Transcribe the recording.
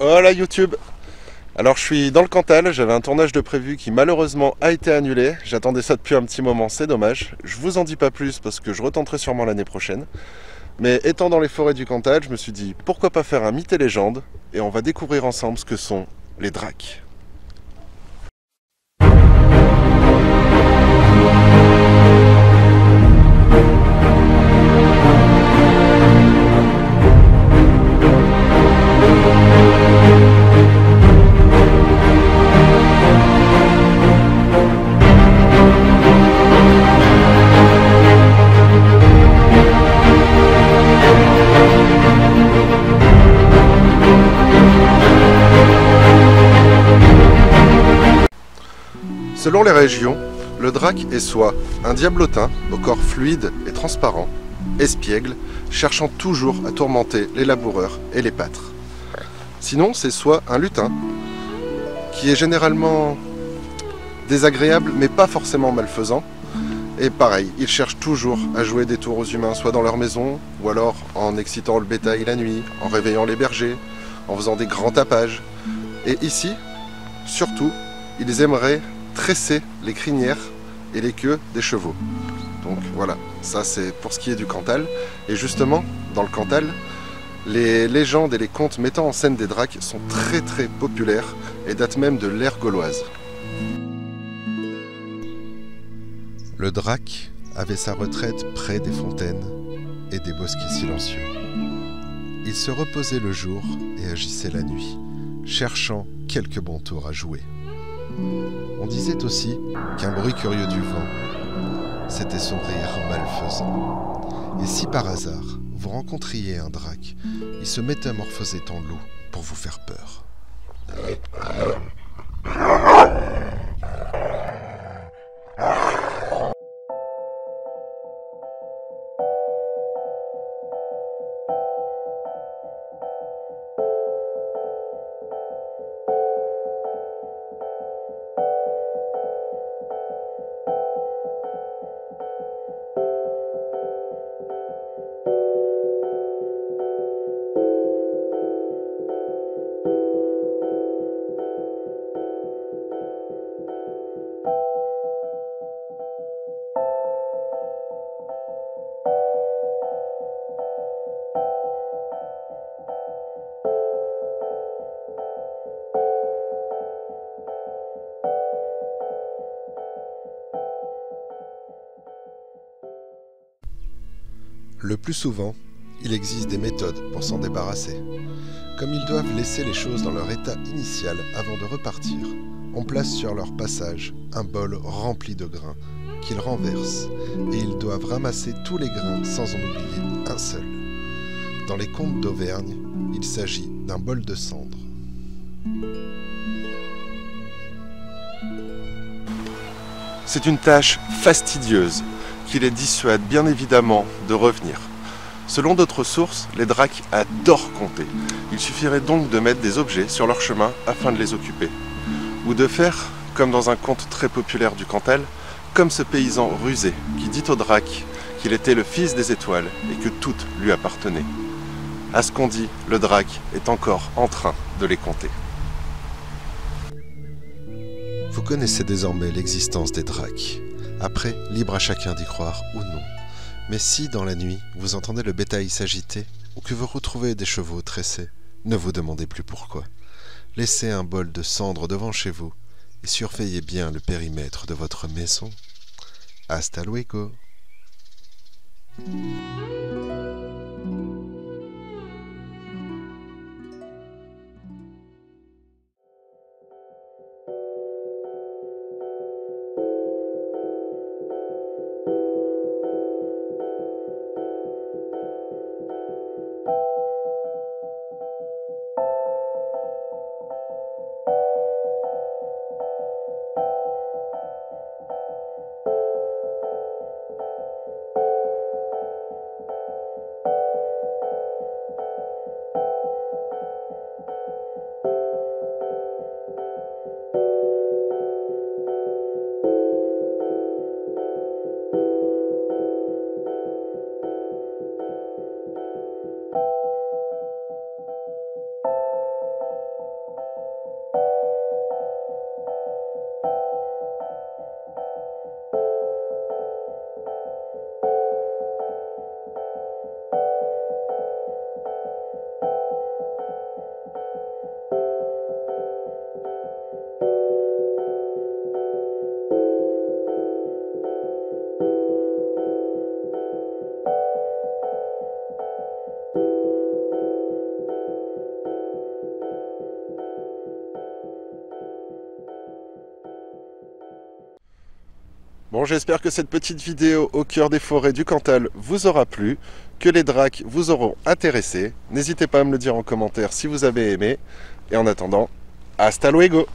Hola YouTube. Alors je suis dans le Cantal, j'avais un tournage de prévu qui malheureusement a été annulé. J'attendais ça depuis un petit moment, c'est dommage. Je vous en dis pas plus parce que je retenterai sûrement l'année prochaine. Mais étant dans les forêts du Cantal, je me suis dit pourquoi pas faire un mythe et légende et on va découvrir ensemble ce que sont les dracs. Selon les régions, le drac est soit un diablotin au corps fluide et transparent, espiègle, cherchant toujours à tourmenter les laboureurs et les pâtres. Sinon, c'est soit un lutin, qui est généralement désagréable mais pas forcément malfaisant. Et pareil, il cherche toujours à jouer des tours aux humains, soit dans leur maison, ou alors en excitant le bétail la nuit, en réveillant les bergers, en faisant des grands tapages. Et ici, surtout, ils aimeraient tresser les crinières et les queues des chevaux. Donc voilà, ça c'est pour ce qui est du Cantal. Et justement, dans le Cantal, les légendes et les contes mettant en scène des dracs sont très populaires et datent même de l'ère gauloise. Le drac avait sa retraite près des fontaines et des bosquets silencieux. Il se reposait le jour et agissait la nuit, cherchant quelques bons tours à jouer. On disait aussi qu'un bruit curieux du vent, c'était son rire malfaisant. Et si par hasard vous rencontriez un drac, il se métamorphosait en loup pour vous faire peur. Le plus souvent, il existe des méthodes pour s'en débarrasser. Comme ils doivent laisser les choses dans leur état initial avant de repartir, on place sur leur passage un bol rempli de grains qu'ils renversent et ils doivent ramasser tous les grains sans en oublier un seul. Dans les contes d'Auvergne, il s'agit d'un bol de cendres. C'est une tâche fastidieuse qui les dissuade bien évidemment de revenir. Selon d'autres sources, les dracs adorent compter. Il suffirait donc de mettre des objets sur leur chemin afin de les occuper. Ou de faire, comme dans un conte très populaire du Cantal, comme ce paysan rusé qui dit au drac qu'il était le fils des étoiles et que toutes lui appartenaient. À ce qu'on dit, le drac est encore en train de les compter. Vous connaissez désormais l'existence des dracs. Après, libre à chacun d'y croire ou non. Mais si, dans la nuit, vous entendez le bétail s'agiter, ou que vous retrouvez des chevaux tressés, ne vous demandez plus pourquoi. Laissez un bol de cendres devant chez vous, et surveillez bien le périmètre de votre maison. Hasta luego! Bon, j'espère que cette petite vidéo au cœur des forêts du Cantal vous aura plu, que les dracs vous auront intéressé. N'hésitez pas à me le dire en commentaire si vous avez aimé. Et en attendant, hasta luego!